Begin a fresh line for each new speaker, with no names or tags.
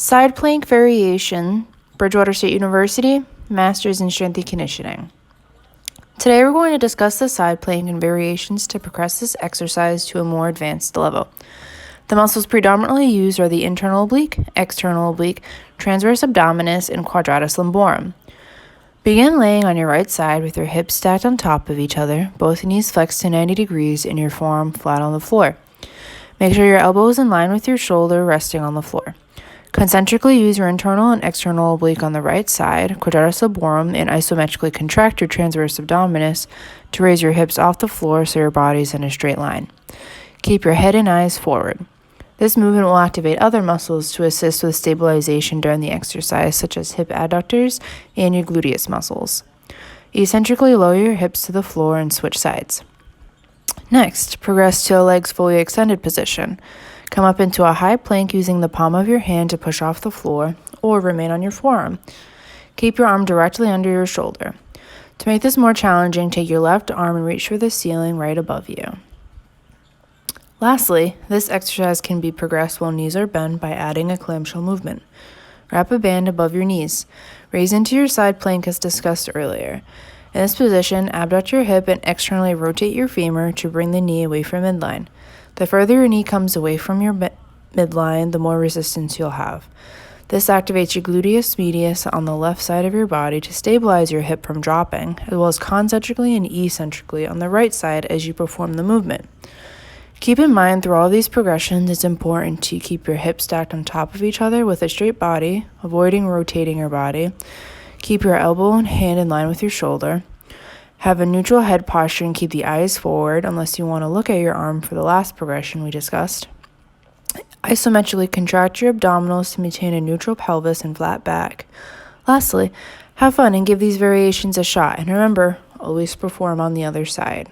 Side plank variation, Bridgewater State University, Masters in Strength and Conditioning. Today we're going to discuss the side plank and variations to progress this exercise to a more advanced level. The muscles predominantly used are the internal oblique, external oblique, transverse abdominis, and quadratus lumborum. Begin laying on your right side with your hips stacked on top of each other, both knees flexed to 90 degrees and your forearm flat on the floor. Make sure your elbow is in line with your shoulder resting on the floor. Concentrically use your internal and external oblique on the right side, quadratus lumborum, and isometrically contract your transverse abdominis to raise your hips off the floor so your body is in a straight line. Keep your head and eyes forward. This movement will activate other muscles to assist with stabilization during the exercise, such as hip adductors and your gluteus muscles. Eccentrically lower your hips to the floor and switch sides. Next, progress to a legs fully extended position. Come up into a high plank using the palm of your hand to push off the floor, or remain on your forearm. Keep your arm directly under your shoulder. To make this more challenging, take your left arm and reach for the ceiling right above you. Lastly, this exercise can be progressed while knees are bent by adding a clamshell movement. Wrap a band above your knees. Raise into your side plank as discussed earlier. In this position, abduct your hip and externally rotate your femur to bring the knee away from midline. The further your knee comes away from your midline, the more resistance you'll have. This activates your gluteus medius on the left side of your body to stabilize your hip from dropping, as well as concentrically and eccentrically on the right side as you perform the movement. Keep in mind, through all these progressions, it's important to keep your hips stacked on top of each other with a straight body, avoiding rotating your body. Keep your elbow and hand in line with your shoulder. Have a neutral head posture and keep the eyes forward unless you want to look at your arm for the last progression we discussed. Isometrically contract your abdominals to maintain a neutral pelvis and flat back. Lastly, have fun and give these variations a shot, and remember, always perform on the other side.